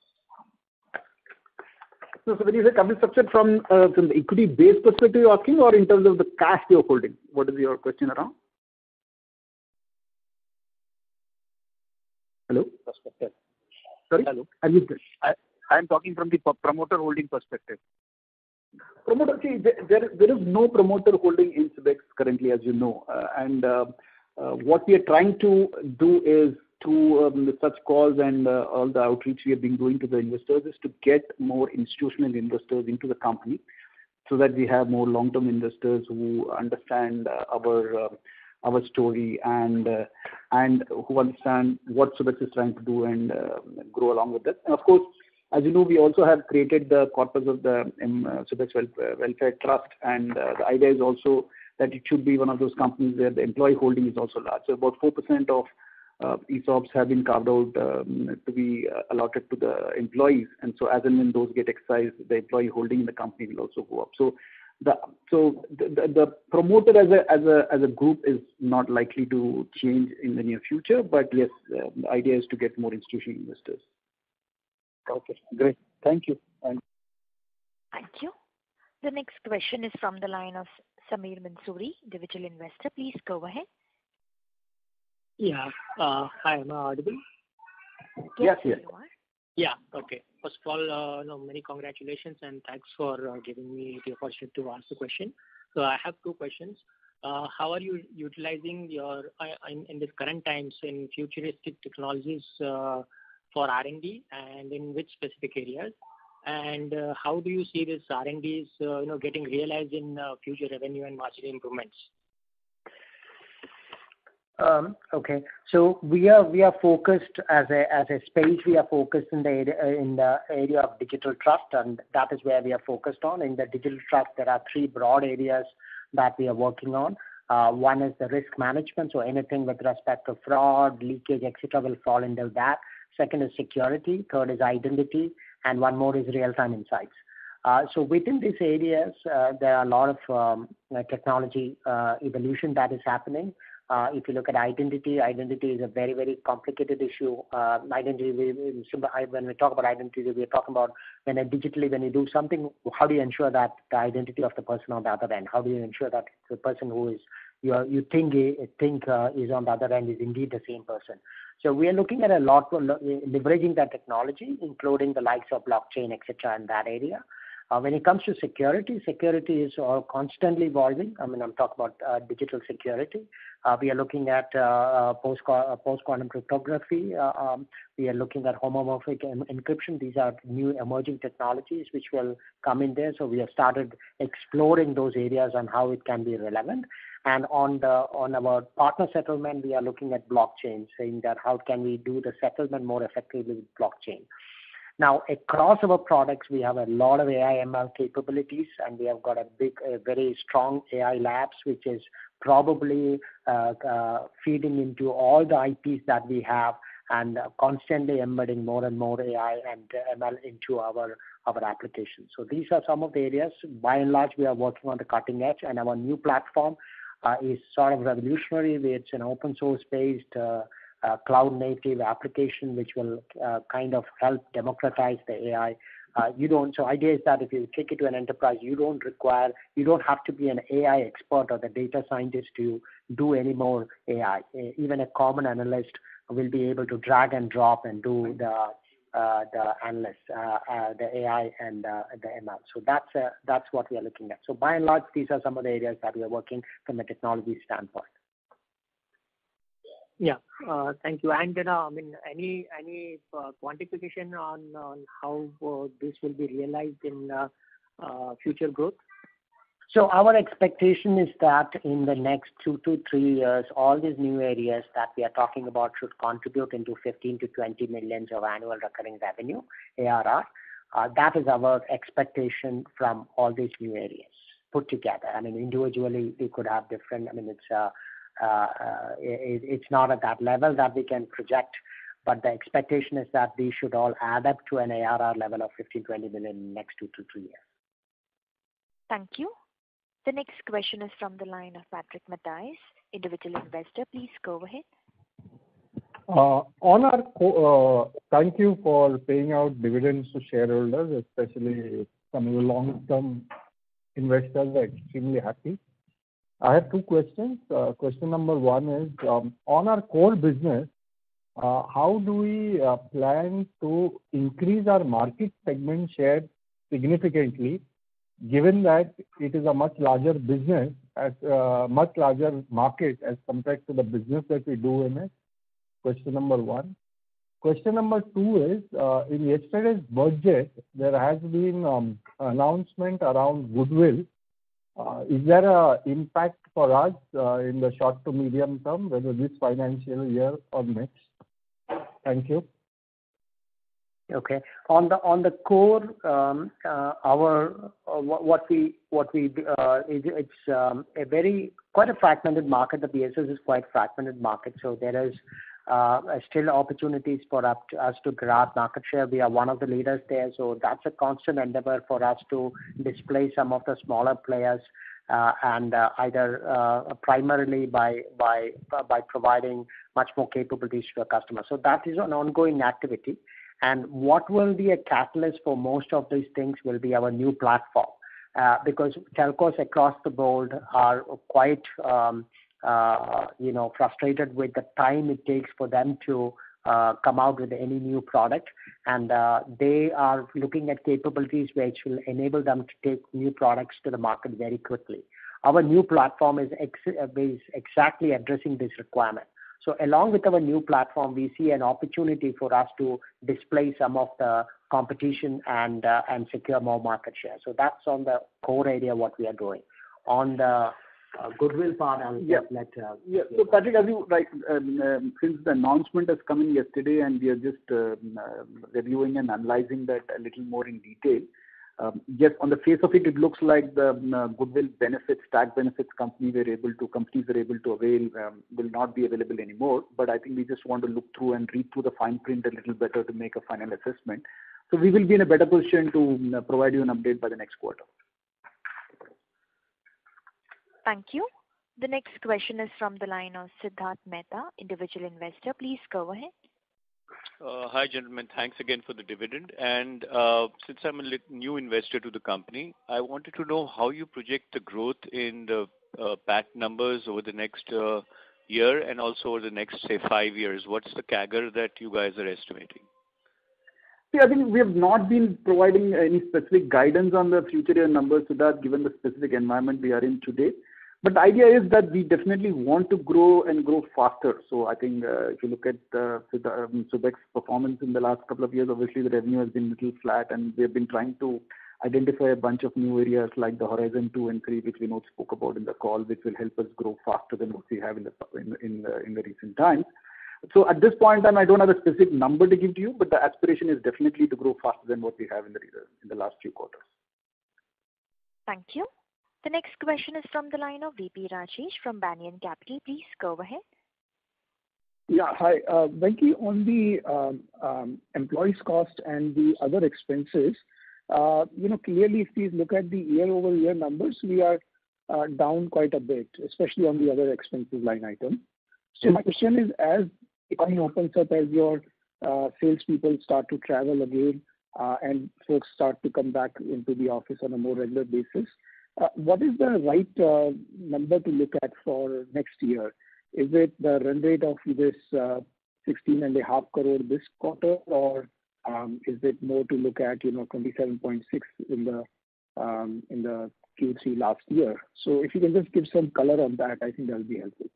So when you say capital structure from the equity-based perspective you're asking, or in terms of the cash you're holding? What is your question around? Hello? Perspective. Sorry? Hello. I'm talking from the promoter holding perspective. Promoter, see, there is no promoter holding in Subex currently, as you know. And what we are trying to do is through such calls and all the outreach we have been doing to the investors is to get more institutional investors into the company so that we have more long-term investors who understand our story and who understand what Subex is trying to do and grow along with it. And of course, as you know, we also have created the corpus of the Subex Welfare Trust, and the idea is also that it should be one of those companies where the employee holding is also large. So about 4% of ESOPs have been carved out to be allotted to the employees, and so as and when those get exercised, the employee holding in the company will also go up. So the promoter as a group is not likely to change in the near future, but yes, the idea is to get more institutional investors. Okay, great. Thank you. Thank you. The next question is from the line of Samir Mansoori, individual investor. Please go ahead. Yeah. Hi, am I audible? Yes. You are. Yeah. Okay. First of all, many congratulations and thanks for giving me the opportunity to ask the question. So I have two questions. How are you utilizing your in this current times in futuristic technologies for R&D, and in which specific areas? And how do you see this R&Ds getting realized in future revenue and margin improvements? Okay, so we are focused as a space. We are focused in the area of digital trust, and that is where we are focused on. In the digital trust, there are three broad areas that we are working on. One is the risk management, so anything with respect to fraud, leakage, etc., will fall into that. Second is security. Third is identity, and one more is real-time insights. So within these areas, there are a lot of technology evolution that is happening. If you look at identity is a very, very complicated issue. Identity, when we talk about identity, we're talking about when you do something, how do you ensure that the identity of the person on the other end? How do you ensure that the person who is you think is on the other end is indeed the same person? So we are looking at a lot of leveraging that technology, including the likes of blockchain, etc., in that area. When it comes to security is constantly evolving. I mean, I'm talking about digital security. We are looking at post-quantum cryptography. We are looking at homomorphic encryption. These are new emerging technologies which will come in there. So we have started exploring those areas on how it can be relevant. And on our partner settlement, we are looking at blockchain, saying that how can we do the settlement more effectively with blockchain. Now, across our products, we have a lot of AI ML capabilities, and we have got a very strong AI labs, which is probably feeding into all the IPs that we have and constantly embedding more and more AI and ML into our applications. So these are some of the areas. By and large, we are working on the cutting edge, and our new platform is sort of revolutionary. It's an open source based cloud native application which will kind of help democratize the AI. So idea is that if you take it to an enterprise, you don't have to be an AI expert or the data scientist to do any more AI. Even a common analyst will be able to drag and drop and do the analyst, the AI and the ML. So that's what we are looking at. So by and large, these are some of the areas that we are working from a technology standpoint. Yeah, thank you. And I mean, any quantification on how this will be realized in future growth? So our expectation is that in the next 2 to 3 years, all these new areas that we are talking about should contribute into 15 to 20 millions of annual recurring revenue, ARR. That is our expectation from all these new areas put together. I mean, individually, we could have different, I mean, it's not at that level that we can project, but the expectation is that these should all add up to an ARR level of 15-20 million in the next 2 to 3 years. Thank you. The next question is from the line of Patrick Matthijs, individual investor. Please go ahead. Thank you for paying out dividends to shareholders, especially some of the long-term investors are extremely happy. I have 2 questions. Question number 1 is, on our core business, how do we plan to increase our market segment share significantly, given that it is a much larger business, much larger market as compared to the business that we do in it? Question number 1. Question number 2 is, in yesterday's budget, there has been announcement around goodwill. Is there an impact for us in the short to medium term, whether this financial year or next? Thank you. Okay. On the core, it's quite a fragmented market. The BSS is quite fragmented market, so there is still opportunities for us to grab market share. We are one of the leaders there, so that's a constant endeavor for us to displace some of the smaller players, and either primarily by providing much more capabilities to the customer. So that is an ongoing activity. And what will be a catalyst for most of these things will be our new platform, because telcos across the board are quite frustrated with the time it takes for them to come out with any new product, and they are looking at capabilities which will enable them to take new products to the market very quickly. Our new platform is exactly addressing this requirement. So along with our new platform, we see an opportunity for us to display some of the competition and secure more market share. So that's on the core area what we are doing. On the goodwill part, I'll let. So Patrick, as you since the announcement has come in yesterday, and we are just reviewing and analyzing that a little more in detail. Yes, on the face of it, it looks like the goodwill benefits, tax benefits companies were able to avail will not be available anymore. But I think we just want to look through and read through the fine print a little better to make a final assessment. So we will be in a better position to provide you an update by the next quarter. Thank you. The next question is from the line of Siddharth Mehta, individual investor. Please go ahead. Hi, gentlemen. Thanks again for the dividend. And since I'm a new investor to the company, I wanted to know how you project the growth in the PAT numbers over the next year and also over the next, say, 5 years. What's the CAGR that you guys are estimating? See, I think we have not been providing any specific guidance on the future year numbers to that, given the specific environment we are in today. But the idea is that we definitely want to grow and grow faster. So I think if you look at Subex's performance in the last couple of years, obviously the revenue has been a little flat, and we have been trying to identify a bunch of new areas like the Horizon 2 and 3, which Vinod spoke about in the call, which will help us grow faster than what we have in the recent times. So at this point in time, I don't have a specific number to give to you, but the aspiration is definitely to grow faster than what we have in the last few quarters. Thank you. The next question is from the line of VP Rajesh from Banyan Capital. Please go ahead. Yeah, hi. Venki, on the employees cost and the other expenses, clearly if we look at the year-over-year numbers, we are down quite a bit, especially on the other expenses line item. So my question is, as economy opens up, as your salespeople start to travel again and folks start to come back into the office on a more regular basis, what is the right number to look at for next year? Is it the run rate of this 16.5 crore this quarter, or is it more to look at 27.6 in the Q3 last year? So if you can just give some color on that, I think that will be helpful.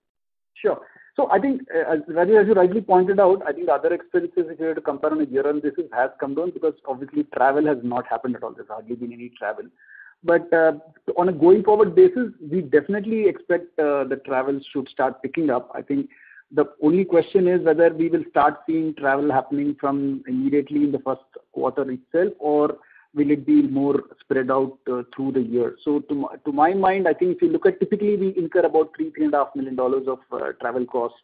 Sure. So I think, as you rightly pointed out, I think the other expenses, if you were to compare on a year-on basis, has come down because obviously travel has not happened at all. There's hardly been any travel. But on a going forward basis, we definitely expect the travel should start picking up. I think the only question is whether we will start seeing travel happening from immediately in the first quarter itself, or will it be more spread out through the year. So to my mind, I think if you look at, typically we incur about $3.5 million of travel cost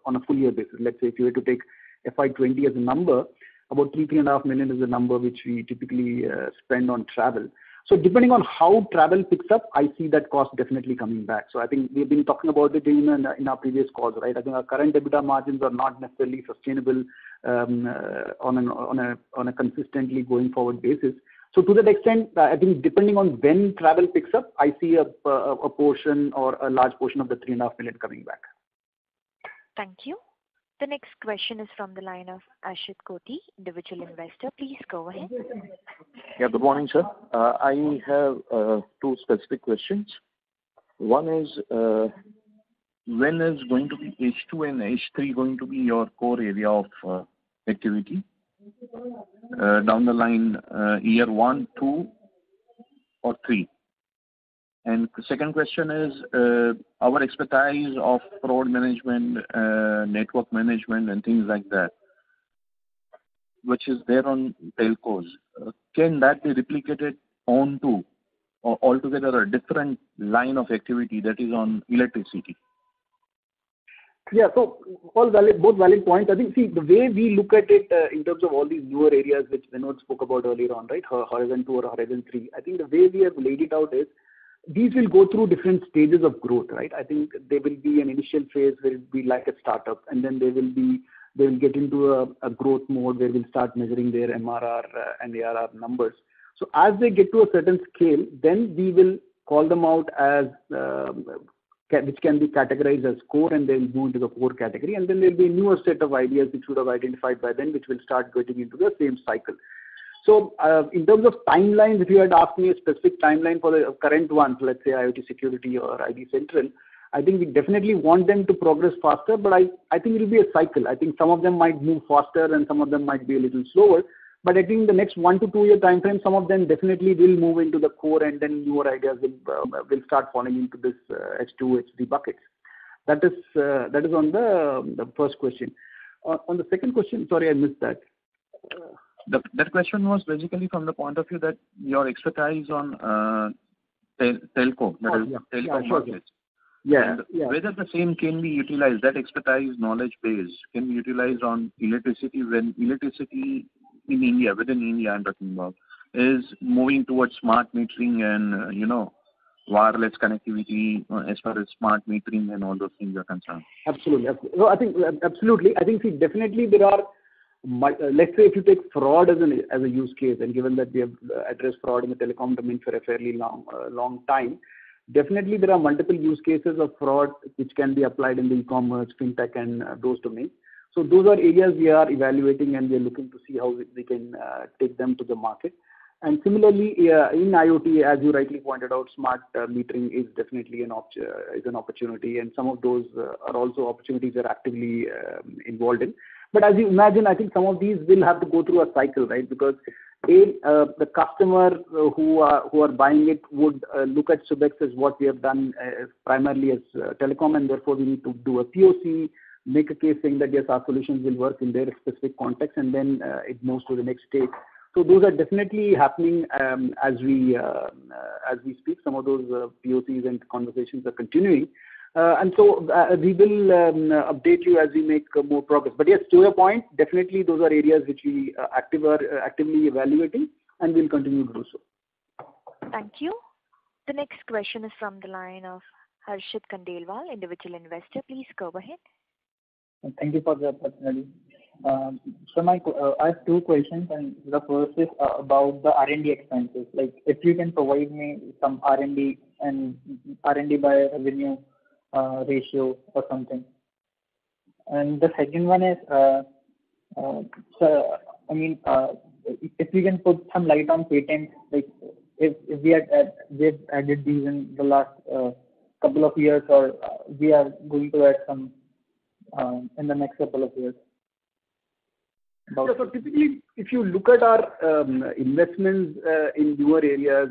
on a full year basis. Let's say if you were to take FY20 as a number, about $3.5 million is the number which we typically spend on travel. So depending on how travel picks up, I see that cost definitely coming back. So I think we've been talking about it in our previous calls, right? I think our current EBITDA margins are not necessarily sustainable on a consistently going forward basis. So to that extent, I think depending on when travel picks up, I see a portion or a large portion of the $3.5 million coming back. Thank you. The next question is from the line of Ashit Koti, individual investor. Please go ahead. Yeah, good morning, sir. I have two specific questions. One is, when is going to be H2 and H3 going to be your core area of activity? Down the line, year 1, 2, or 3? And the second question is, our expertise of fraud management, network management, and things like that, which is there on telcos, can that be replicated onto or altogether a different line of activity that is on electricity? Yeah, so both valid points. I think, see, the way we look at it in terms of all these newer areas which Vinod spoke about earlier on, right, Horizon 2 or Horizon 3, I think the way we have laid it out is, these will go through different stages of growth, right? I think there will be an initial phase where it will be like a startup, and then they will get into a growth mode where we'll start measuring their MRR and ARR numbers. So as they get to a certain scale, then we will call them out as which can be categorized as core, and they'll move into the core category, and then there'll be a newer set of ideas which would have identified by then, which will start getting into the same cycle. So in terms of timelines, if you had asked me a specific timeline for the current ones, let's say IoT security or ID Central, I think we definitely want them to progress faster, but I think it will be a cycle. I think some of them might move faster and some of them might be a little slower. But I think the next 1 to 2 year time frame, some of them definitely will move into the core, and then newer ideas will start falling into this H2, H3 buckets. That is on the first question. On the second question, sorry, I missed that. That question was basically from the point of view that your expertise on telco, telco markets. Yeah. Whether the same can be utilized, that expertise, knowledge base, can be utilized on electricity, when electricity in India, within India I'm talking about, is moving towards smart metering and, wireless connectivity as far as smart metering and all those things are concerned? Absolutely. No, I think absolutely. I think definitely there are. Let's say if you take fraud as a use case, and given that we have addressed fraud in the telecom domain for a fairly long time, definitely there are multiple use cases of fraud which can be applied in the e-commerce, fintech, and those domains. So those are areas we are evaluating, and we are looking to see how we can take them to the market. And similarly, in IoT, as you rightly pointed out, smart metering is definitely an opportunity, and some of those are also opportunities we are actively involved in. But as you imagine, I think some of these will have to go through a cycle, right? Because the customer who are buying it would look at Subex as what we have done primarily as telecom, and therefore we need to do a POC, make a case saying that yes, our solutions will work in their specific context, and then it moves to the next stage. So those are definitely happening as we speak. Some of those POCs and conversations are continuing. And so we will update you as we make more progress. But yes, to your point, definitely those are areas which we are actively evaluating, and we'll continue to do so. Thank you. The next question is from the line of Harshit Kandelwal, individual investor. Please go ahead. Thank you for the opportunity. So I have two questions, and the first is about the R&D expenses. Like, if you can provide me some R&D by revenue ratio or something. And the second one is, if you can put some light on patents, like if we have added these in the last couple of years, or we are going to add some in the next couple of years. So typically, if you look at our investments in newer areas,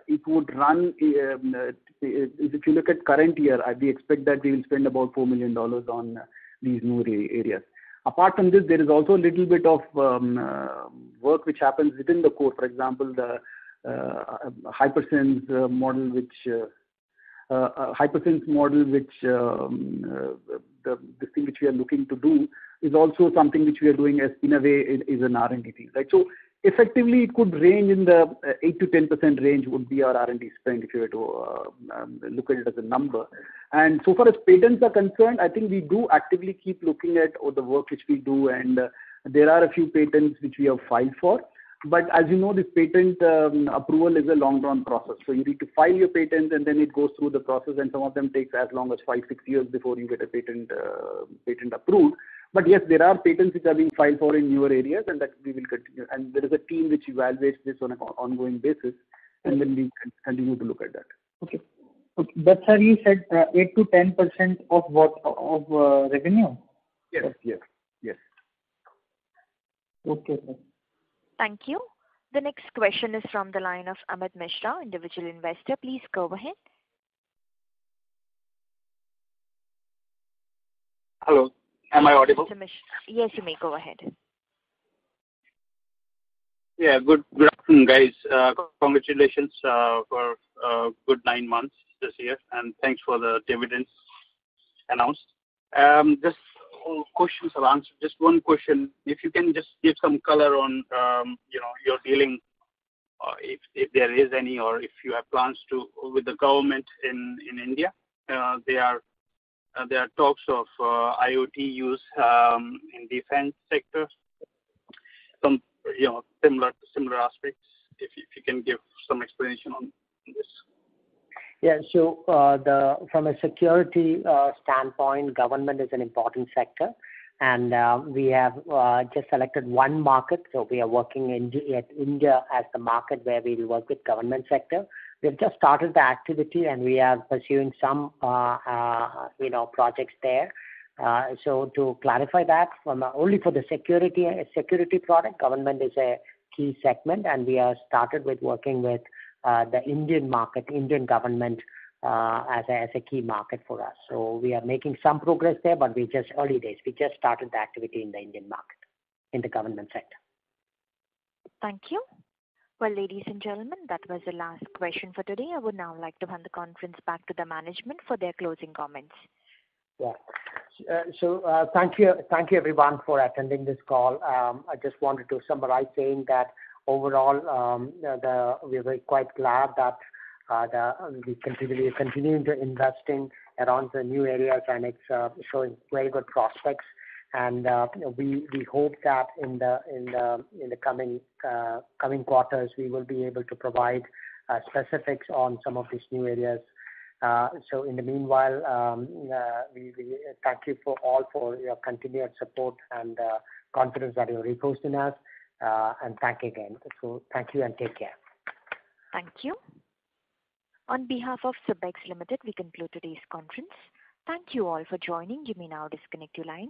it would run, if you look at current year, we expect that we will spend about $4 million on these newer areas. Apart from this, there is also a little bit of work which happens within the core. For example, the Hypersense model, the thing which we are looking to do is also something which we are doing as in a way is an R&D thing, right? So effectively, it could range in the 8 to 10% range would be our R&D spend if you were to look at it as a number. And so far as patents are concerned, I think we do actively keep looking at the work which we do, and there are a few patents which we have filed for. But as you know, this patent approval is a long-run process. So you need to file your patents, and then it goes through the process, and some of them takes as long as 5-6 years before you get a patent approved. But yes, there are patents which are being filed for in newer areas, and that we will continue. And there is a team which evaluates this on an ongoing basis, and then we can continue to look at that. Okay. But sir, you said 8 to 10% of what revenue? Yes. Okay, sir. Thank you. The next question is from the line of Amit Mishra, individual investor. Please go ahead. Hello. Am I audible? Yes, you may go ahead. Yeah, good afternoon, guys. Congratulations for good 9 months this year, and thanks for the dividends announced. Just questions are answered. Just one question. If you can just give some color on, your dealing, if there is any, or if you have plans to with the government in India. There are talks of IoT use in defense sector. Some similar aspects. If you can give some explanation on this. Yeah. So from a security standpoint, government is an important sector, and we have just selected one market. So we are working at India as the market where we will work with government sector. We've just started the activity, and we are pursuing some projects there. So to clarify that, only for the security product, government is a key segment, and we are started with working with the Indian market, Indian government as a key market for us. So we are making some progress there, but we just early days. We just started the activity in the Indian market, in the government sector. Thank you. Well, ladies and gentlemen, that was the last question for today. I would now like to hand the conference back to the management for their closing comments. Yeah. So thank you everyone for attending this call. I just wanted to summarize saying that overall we were quite glad that We continuing to invest in around the new areas, and it's showing very good prospects. And we hope that in the coming quarters we will be able to provide specifics on some of these new areas. So in the meanwhile, we thank you for your continued support and confidence that you're reposed in us. And thank you again. So thank you and take care. Thank you. On behalf of Subex Limited, we conclude today's conference. Thank you all for joining. You may now disconnect your line.